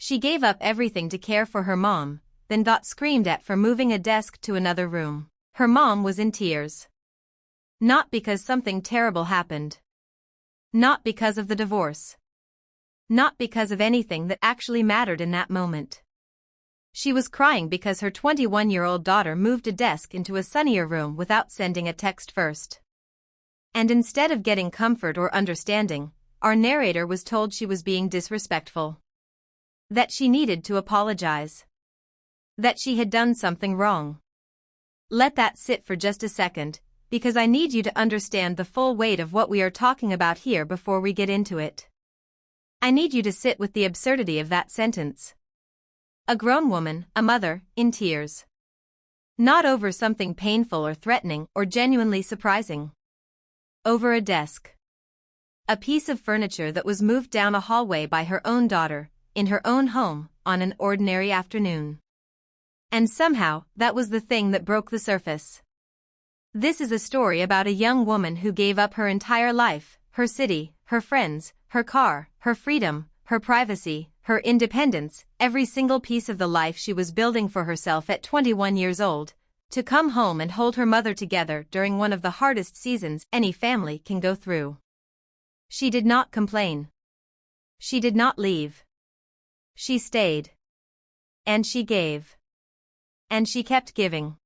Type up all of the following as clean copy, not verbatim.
She gave up everything to care for her mom, then got screamed at for moving a desk to another room. Her mom was in tears. Not because something terrible happened. Not because of the divorce. Not because of anything that actually mattered in that moment. She was crying because her 21-year-old daughter moved a desk into a sunnier room without sending a text first. And instead of getting comfort or understanding, our narrator was told she was being disrespectful. That she needed to apologize. That she had done something wrong. Let that sit for just a second, because I need you to understand the full weight of what we are talking about here before we get into it. I need you to sit with the absurdity of that sentence. A grown woman, a mother, in tears. Not over something painful or threatening or genuinely surprising. Over a desk. A piece of furniture that was moved down a hallway by her own daughter, in her own home, on an ordinary afternoon. And somehow, that was the thing that broke the surface. This is a story about a young woman who gave up her entire life, her city, her friends, her car, her freedom, her privacy, her independence, every single piece of the life she was building for herself at 21 years old, to come home and hold her mother together during one of the hardest seasons any family can go through. She did not complain. She did not leave. She stayed. And she gave. And she kept giving.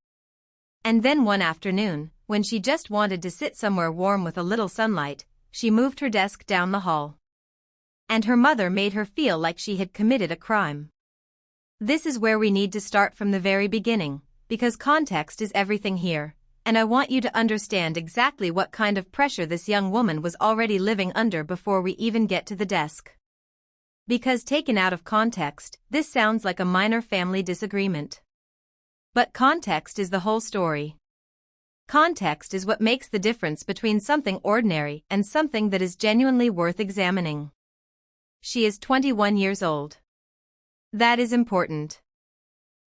And then one afternoon, when she just wanted to sit somewhere warm with a little sunlight, she moved her desk down the hall. And her mother made her feel like she had committed a crime. This is where we need to start from the very beginning, because context is everything here, and I want you to understand exactly what kind of pressure this young woman was already living under before we even get to the desk. Because taken out of context, this sounds like a minor family disagreement. But context is the whole story. Context is what makes the difference between something ordinary and something that is genuinely worth examining. She is 21 years old. That is important.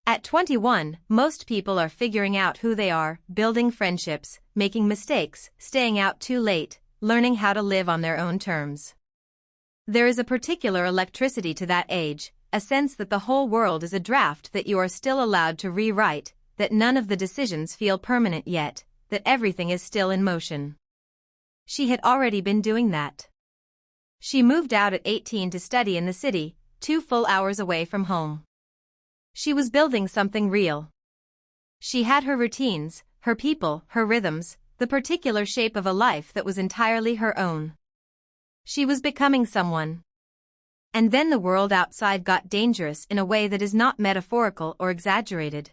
At 21, most people are figuring out who they are, building friendships, making mistakes, staying out too late, learning how to live on their own terms. There is a particular electricity to that age, a sense that the whole world is a draft that you are still allowed to rewrite, that none of the decisions feel permanent yet, that everything is still in motion. She had already been doing that. She moved out at 18 to study in the city, 2 full hours away from home. She was building something real. She had her routines, her people, her rhythms, the particular shape of a life that was entirely her own. She was becoming someone. And then the world outside got dangerous in a way that is not metaphorical or exaggerated.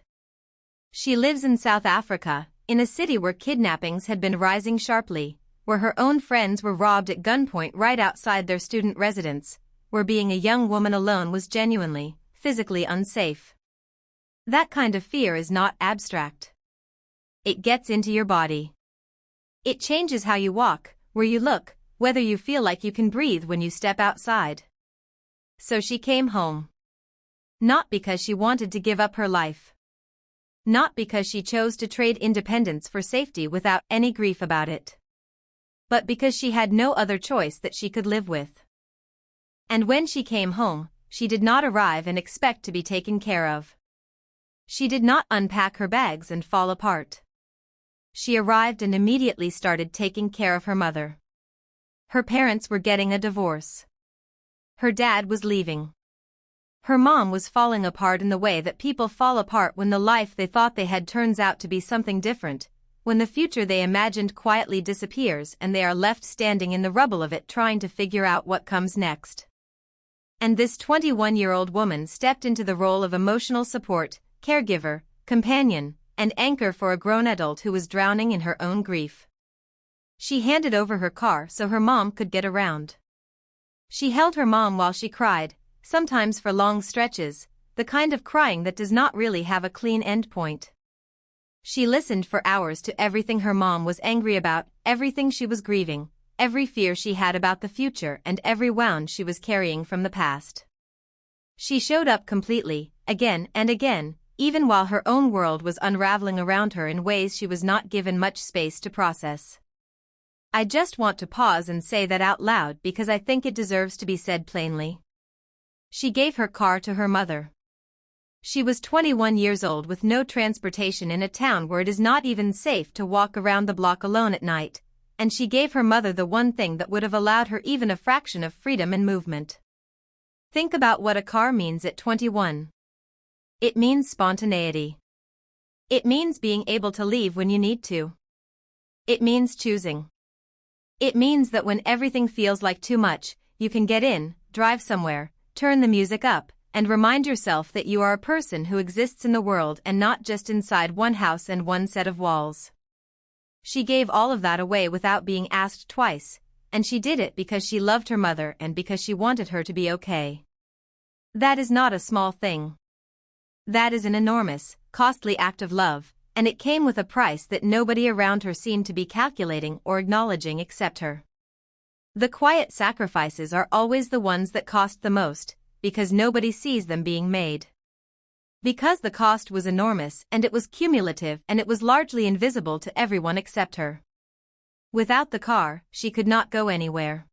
She lives in South Africa, in a city where kidnappings had been rising sharply, where her own friends were robbed at gunpoint right outside their student residence, where being a young woman alone was genuinely, physically unsafe. That kind of fear is not abstract. It gets into your body. It changes how you walk, where you look, whether you feel like you can breathe when you step outside. So she came home. Not because she wanted to give up her life. Not because she chose to trade independence for safety without any grief about it. But because she had no other choice that she could live with. And when she came home, she did not arrive and expect to be taken care of. She did not unpack her bags and fall apart. She arrived and immediately started taking care of her mother. Her parents were getting a divorce. Her dad was leaving. Her mom was falling apart in the way that people fall apart when the life they thought they had turns out to be something different, when the future they imagined quietly disappears and they are left standing in the rubble of it trying to figure out what comes next. And this 21-year-old woman stepped into the role of emotional support, caregiver, companion, and anchor for a grown adult who was drowning in her own grief. She handed over her car so her mom could get around. She held her mom while she cried, sometimes for long stretches, the kind of crying that does not really have a clean end point. She listened for hours to everything her mom was angry about, everything she was grieving, every fear she had about the future and every wound she was carrying from the past. She showed up completely, again and again, even while her own world was unraveling around her in ways she was not given much space to process. I just want to pause and say that out loud because I think it deserves to be said plainly. She gave her car to her mother. She was 21 years old with no transportation in a town where it is not even safe to walk around the block alone at night, and she gave her mother the one thing that would have allowed her even a fraction of freedom and movement. Think about what a car means at 21. It means spontaneity. It means being able to leave when you need to. It means choosing. It means that when everything feels like too much, you can get in, drive somewhere, turn the music up, and remind yourself that you are a person who exists in the world and not just inside one house and one set of walls. She gave all of that away without being asked twice, and she did it because she loved her mother and because she wanted her to be okay. That is not a small thing. That is an enormous, costly act of love, and it came with a price that nobody around her seemed to be calculating or acknowledging except her. The quiet sacrifices are always the ones that cost the most, because nobody sees them being made. Because the cost was enormous and it was cumulative and it was largely invisible to everyone except her. Without the car, she could not go anywhere.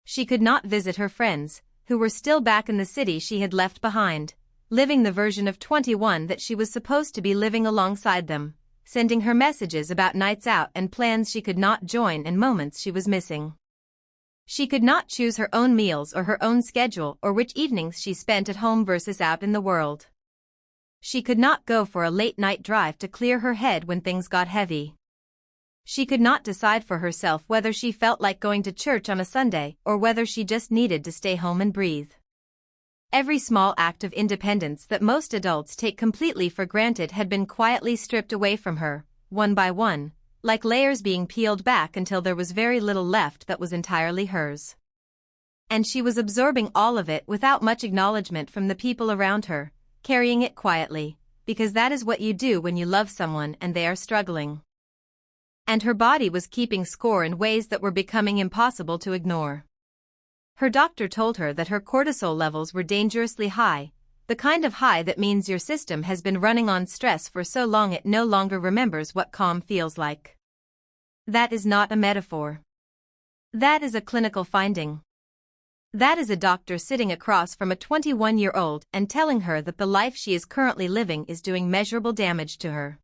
She could not visit her friends, who were still back in the city she had left behind, living the version of 21 that she was supposed to be living alongside them, sending her messages about nights out and plans she could not join and moments she was missing. She could not choose her own meals or her own schedule or which evenings she spent at home versus out in the world. She could not go for a late-night drive to clear her head when things got heavy. She could not decide for herself whether she felt like going to church on a Sunday or whether she just needed to stay home and breathe. Every small act of independence that most adults take completely for granted had been quietly stripped away from her, one by one, like layers being peeled back until there was very little left that was entirely hers. And she was absorbing all of it without much acknowledgement from the people around her, carrying it quietly, because that is what you do when you love someone and they are struggling. And her body was keeping score in ways that were becoming impossible to ignore. Her doctor told her that her cortisol levels were dangerously high, the kind of high that means your system has been running on stress for so long it no longer remembers what calm feels like. That is not a metaphor. That is a clinical finding. That is a doctor sitting across from a 21-year-old and telling her that the life she is currently living is doing measurable damage to her.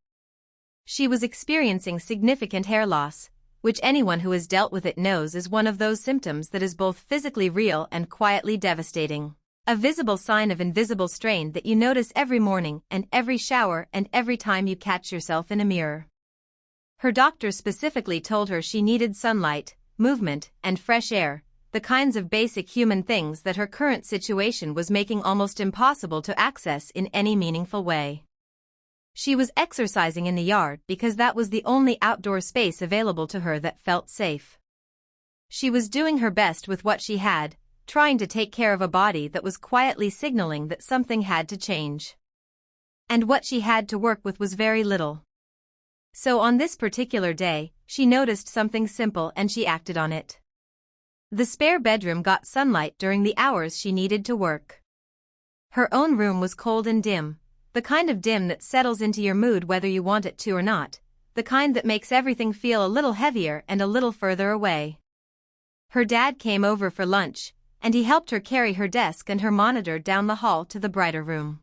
She was experiencing significant hair loss, which anyone who has dealt with it knows is one of those symptoms that is both physically real and quietly devastating. A visible sign of invisible strain that you notice every morning and every shower and every time you catch yourself in a mirror. Her doctor specifically told her she needed sunlight, movement, and fresh air, the kinds of basic human things that her current situation was making almost impossible to access in any meaningful way. She was exercising in the yard because that was the only outdoor space available to her that felt safe. She was doing her best with what she had, trying to take care of a body that was quietly signaling that something had to change. And what she had to work with was very little. So on this particular day, she noticed something simple and she acted on it. The spare bedroom got sunlight during the hours she needed to work. Her own room was cold and dim, the kind of dim that settles into your mood whether you want it to or not, the kind that makes everything feel a little heavier and a little further away. Her dad came over for lunch, and he helped her carry her desk and her monitor down the hall to the brighter room.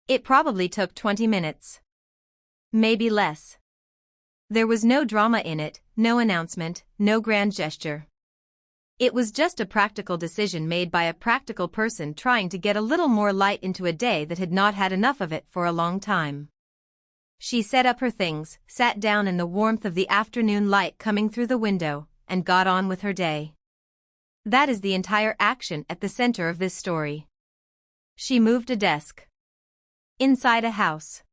It probably took 20 minutes. Maybe less. There was no drama in it, no announcement, no grand gesture. It was just a practical decision made by a practical person trying to get a little more light into a day that had not had enough of it for a long time. She set up her things, sat down in the warmth of the afternoon light coming through the window, and got on with her day. That is the entire action at the center of this story. She moved a desk. Inside a house.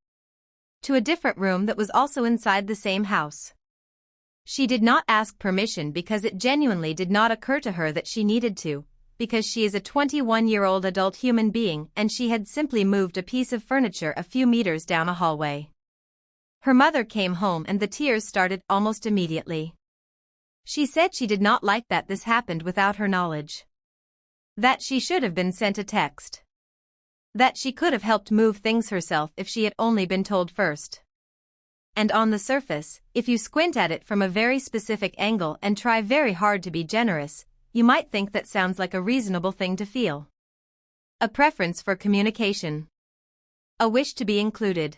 To a different room that was also inside the same house. She did not ask permission because it genuinely did not occur to her that she needed to, because she is a 21-year-old adult human being and she had simply moved a piece of furniture a few meters down a hallway. Her mother came home and the tears started almost immediately. She said she did not like that this happened without her knowledge. That she should have been sent a text. That she could have helped move things herself if she had only been told first. And on the surface, if you squint at it from a very specific angle and try very hard to be generous, you might think that sounds like a reasonable thing to feel. A preference for communication. A wish to be included.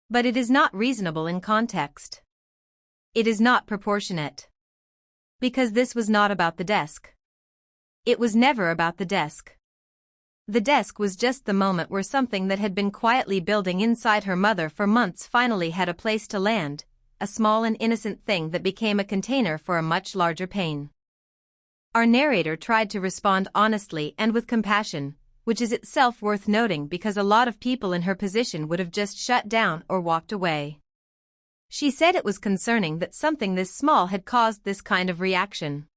But it is not reasonable in context. It is not proportionate. Because this was not about the desk. It was never about the desk. The desk was just the moment where something that had been quietly building inside her mother for months finally had a place to land, a small and innocent thing that became a container for a much larger pain. Our narrator tried to respond honestly and with compassion, which is itself worth noting because a lot of people in her position would have just shut down or walked away. She said it was concerning that something this small had caused this kind of reaction.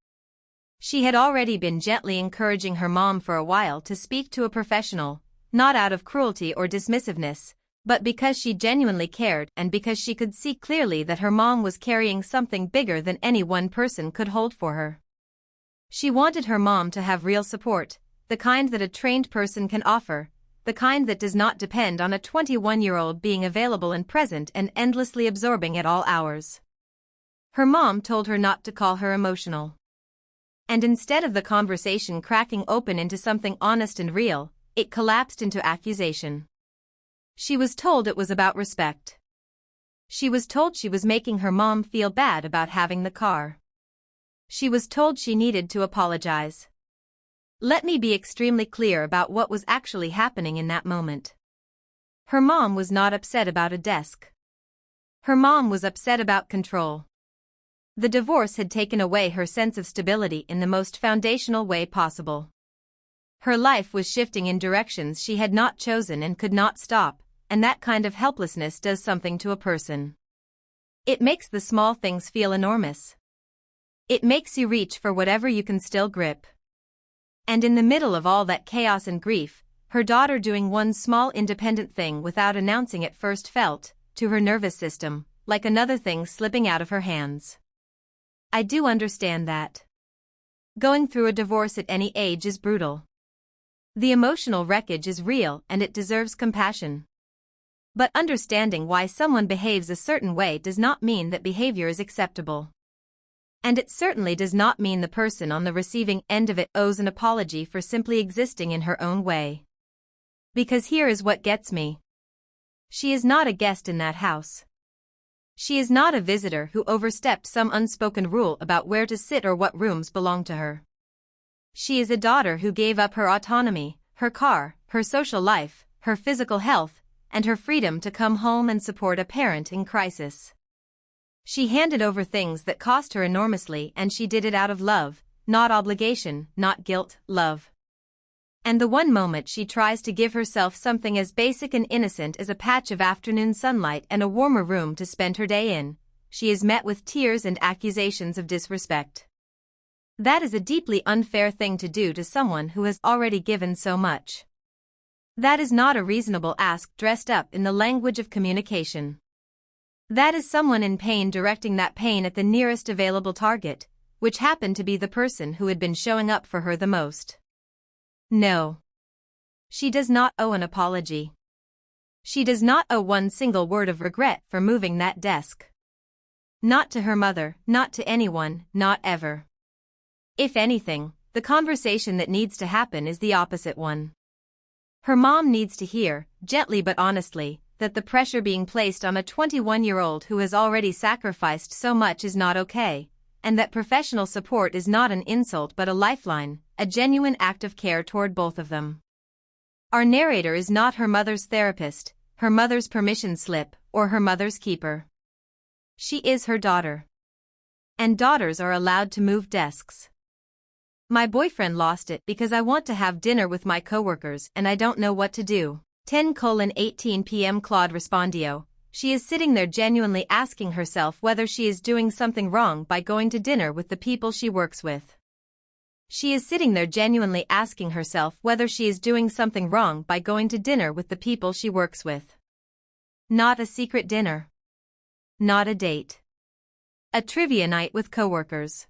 She had already been gently encouraging her mom for a while to speak to a professional, not out of cruelty or dismissiveness, but because she genuinely cared and because she could see clearly that her mom was carrying something bigger than any one person could hold for her. She wanted her mom to have real support, the kind that a trained person can offer, the kind that does not depend on a 21-year-old being available and present and endlessly absorbing at all hours. Her mom told her not to call her emotional. And instead of the conversation cracking open into something honest and real, it collapsed into accusation. She was told it was about respect. She was told she was making her mom feel bad about having the car. She was told she needed to apologize. Let me be extremely clear about what was actually happening in that moment. Her mom was not upset about a desk. Her mom was upset about control. The divorce had taken away her sense of stability in the most foundational way possible. Her life was shifting in directions she had not chosen and could not stop, and that kind of helplessness does something to a person. It makes the small things feel enormous. It makes you reach for whatever you can still grip. And in the middle of all that chaos and grief, her daughter doing one small independent thing without announcing it first felt, to her nervous system, like another thing slipping out of her hands. I do understand that. Going through a divorce at any age is brutal. The emotional wreckage is real and it deserves compassion. But understanding why someone behaves a certain way does not mean that behavior is acceptable. And it certainly does not mean the person on the receiving end of it owes an apology for simply existing in her own way. Because here is what gets me. She is not a guest in that house. She is not a visitor who overstepped some unspoken rule about where to sit or what rooms belong to her. She is a daughter who gave up her autonomy, her car, her social life, her physical health, and her freedom to come home and support a parent in crisis. She handed over things that cost her enormously and she did it out of love, not obligation, not guilt, love. And the one moment she tries to give herself something as basic and innocent as a patch of afternoon sunlight and a warmer room to spend her day in, she is met with tears and accusations of disrespect. That is a deeply unfair thing to do to someone who has already given so much. That is not a reasonable ask dressed up in the language of communication. That is someone in pain directing that pain at the nearest available target, which happened to be the person who had been showing up for her the most. No. She does not owe an apology. She does not owe one single word of regret for moving that desk. Not to her mother, not to anyone, not ever. If anything, the conversation that needs to happen is the opposite one. Her mom needs to hear, gently but honestly, that the pressure being placed on a 21-year-old who has already sacrificed so much is not okay, and that professional support is not an insult but a lifeline, a genuine act of care toward both of them. Our narrator is not her mother's therapist, her mother's permission slip, or her mother's keeper. She is her daughter. And daughters are allowed to move desks. My boyfriend lost it because I want to have dinner with my coworkers and I don't know what to do. 10:18 p.m. Claude Respondio. She is sitting there genuinely asking herself whether she is doing something wrong by going to dinner with the people she works with. She is sitting there genuinely asking herself whether she is doing something wrong by going to dinner with the people she works with. Not a secret dinner. Not a date. A trivia night with coworkers.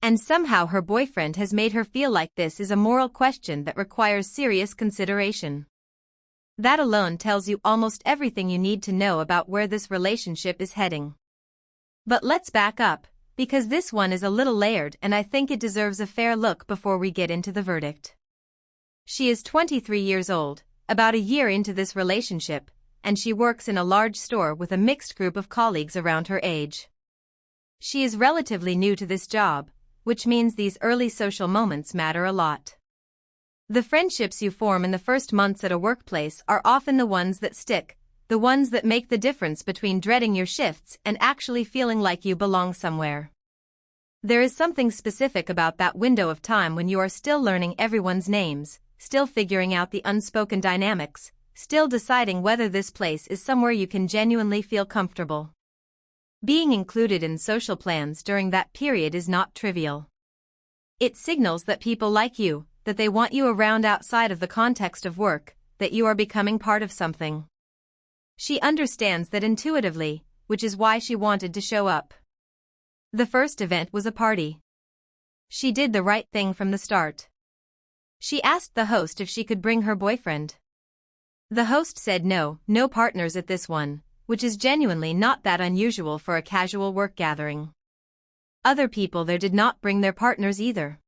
And somehow her boyfriend has made her feel like this is a moral question that requires serious consideration. That alone tells you almost everything you need to know about where this relationship is heading. But let's back up, because this one is a little layered and I think it deserves a fair look before we get into the verdict. She is 23 years old, about a year into this relationship, and she works in a large store with a mixed group of colleagues around her age. She is relatively new to this job, which means these early social moments matter a lot. The friendships you form in the first months at a workplace are often the ones that stick, the ones that make the difference between dreading your shifts and actually feeling like you belong somewhere. There is something specific about that window of time when you are still learning everyone's names, still figuring out the unspoken dynamics, still deciding whether this place is somewhere you can genuinely feel comfortable. Being included in social plans during that period is not trivial. It signals that people like you, that they want you around outside of the context of work, that you are becoming part of something. She understands that intuitively, which is why she wanted to show up. The first event was a party. She did the right thing from the start. She asked the host if she could bring her boyfriend. The host said no partners at this one, which is genuinely not that unusual for a casual work gathering. Other people there did not bring their partners either.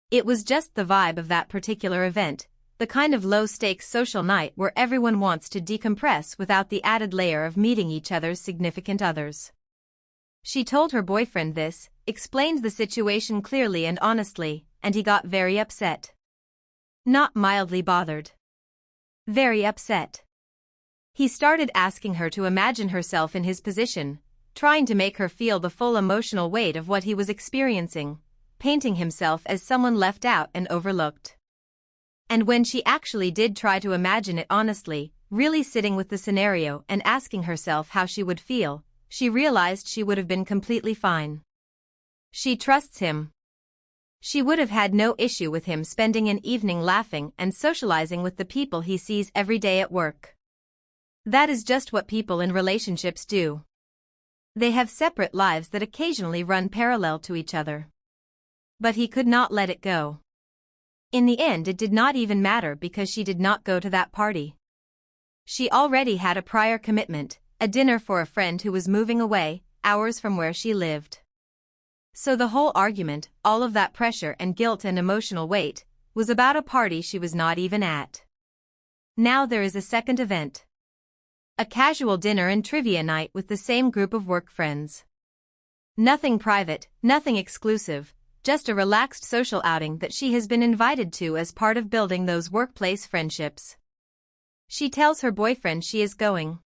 It was just the vibe of that particular event, the kind of low-stakes social night where everyone wants to decompress without the added layer of meeting each other's significant others. She told her boyfriend this, explained the situation clearly and honestly, and he got very upset. Not mildly bothered. Very upset. He started asking her to imagine herself in his position, trying to make her feel the full emotional weight of what he was experiencing, painting himself as someone left out and overlooked. And when she actually did try to imagine it honestly, really sitting with the scenario and asking herself how she would feel, she realized she would have been completely fine. She trusts him. She would have had no issue with him spending an evening laughing and socializing with the people he sees every day at work. That is just what people in relationships do. They have separate lives that occasionally run parallel to each other. But he could not let it go. In the end, it did not even matter because she did not go to that party. She already had a prior commitment, a dinner for a friend who was moving away, hours from where she lived. So the whole argument, all of that pressure and guilt and emotional weight, was about a party she was not even at. Now there is a second event. A casual dinner and trivia night with the same group of work friends. Nothing private, nothing exclusive, just a relaxed social outing that she has been invited to as part of building those workplace friendships. She tells her boyfriend she is going.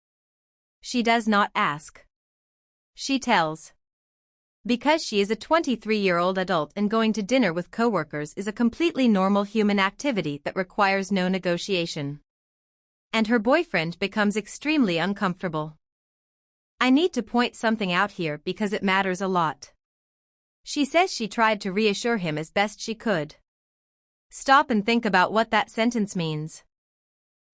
She does not ask. She tells. Because she is a 23-year-old adult and going to dinner with coworkers is a completely normal human activity that requires no negotiation. And her boyfriend becomes extremely uncomfortable. I need to point something out here because it matters a lot. She says she tried to reassure him as best she could. Stop and think about what that sentence means.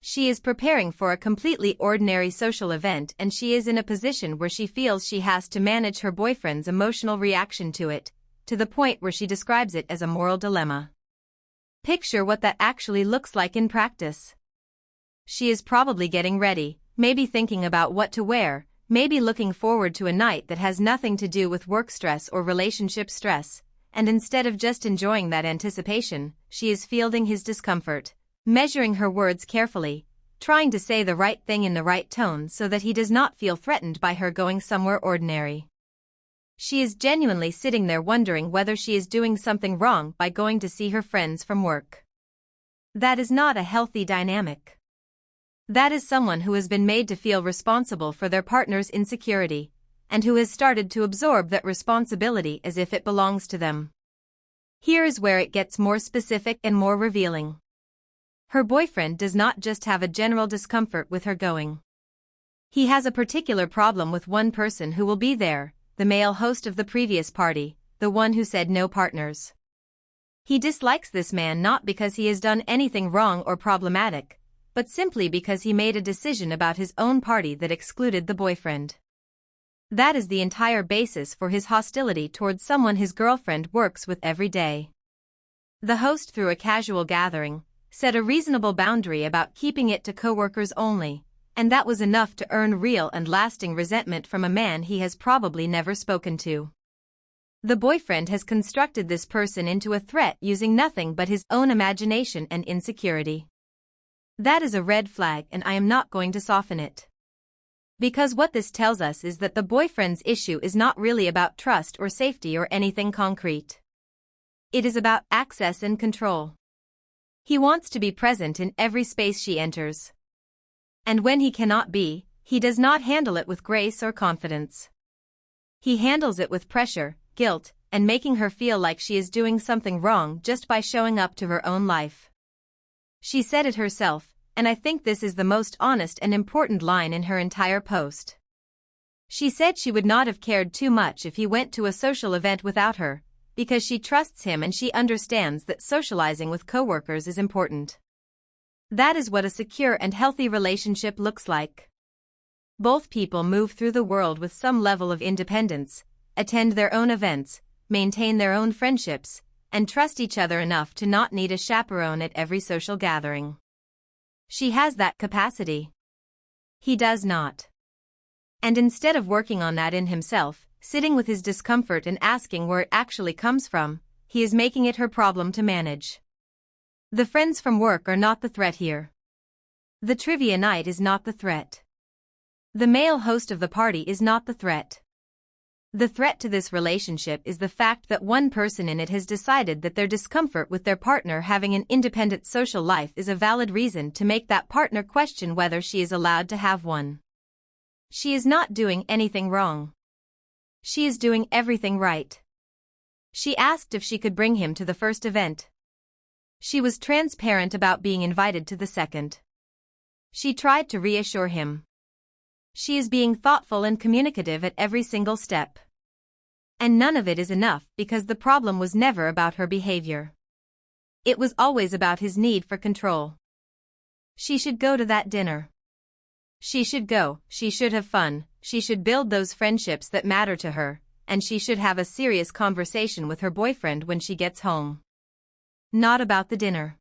She is preparing for a completely ordinary social event and she is in a position where she feels she has to manage her boyfriend's emotional reaction to it, to the point where she describes it as a moral dilemma. Picture what that actually looks like in practice. She is probably getting ready, maybe thinking about what to wear, maybe looking forward to a night that has nothing to do with work stress or relationship stress, and instead of just enjoying that anticipation, she is fielding his discomfort, measuring her words carefully, trying to say the right thing in the right tone so that he does not feel threatened by her going somewhere ordinary. She is genuinely sitting there wondering whether she is doing something wrong by going to see her friends from work. That is not a healthy dynamic. That is someone who has been made to feel responsible for their partner's insecurity, and who has started to absorb that responsibility as if it belongs to them. Here is where it gets more specific and more revealing. Her boyfriend does not just have a general discomfort with her going. He has a particular problem with one person who will be there, the male host of the previous party, the one who said no partners. He dislikes this man not because he has done anything wrong or problematic, but simply because he made a decision about his own party that excluded the boyfriend. That is the entire basis for his hostility towards someone his girlfriend works with every day. The host, through a casual gathering, set a reasonable boundary about keeping it to coworkers only, and that was enough to earn real and lasting resentment from a man he has probably never spoken to. The boyfriend has constructed this person into a threat using nothing but his own imagination and insecurity. That is a red flag, and I am not going to soften it. Because what this tells us is that the boyfriend's issue is not really about trust or safety or anything concrete. It is about access and control. He wants to be present in every space she enters. And when he cannot be, he does not handle it with grace or confidence. He handles it with pressure, guilt, and making her feel like she is doing something wrong just by showing up to her own life. She said it herself, and I think this is the most honest and important line in her entire post. She said she would not have cared too much if he went to a social event without her, because she trusts him and she understands that socializing with coworkers is important. That is what a secure and healthy relationship looks like. Both people move through the world with some level of independence, attend their own events, maintain their own friendships, and trust each other enough to not need a chaperone at every social gathering. She has that capacity. He does not. And instead of working on that in himself, sitting with his discomfort and asking where it actually comes from, he is making it her problem to manage. The friends from work are not the threat here. The trivia night is not the threat. The male host of the party is not the threat. The threat to this relationship is the fact that one person in it has decided that their discomfort with their partner having an independent social life is a valid reason to make that partner question whether she is allowed to have one. She is not doing anything wrong. She is doing everything right. She asked if she could bring him to the first event. She was transparent about being invited to the second. She tried to reassure him. She is being thoughtful and communicative at every single step. And none of it is enough because the problem was never about her behavior. It was always about his need for control. She should go to that dinner. She should go, she should have fun, she should build those friendships that matter to her, and she should have a serious conversation with her boyfriend when she gets home. Not about the dinner.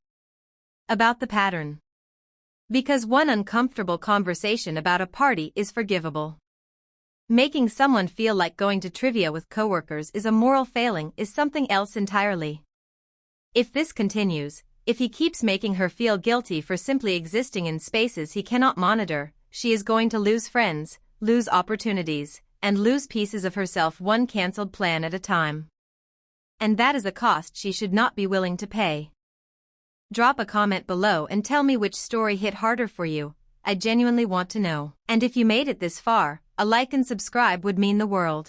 About the pattern. Because one uncomfortable conversation about a party is forgivable. Making someone feel like going to trivia with coworkers is a moral failing is something else entirely. If this continues, if he keeps making her feel guilty for simply existing in spaces he cannot monitor, she is going to lose friends, lose opportunities, and lose pieces of herself one cancelled plan at a time. And that is a cost she should not be willing to pay. Drop a comment below and tell me which story hit harder for you. I genuinely want to know. And if you made it this far, a like and subscribe would mean the world.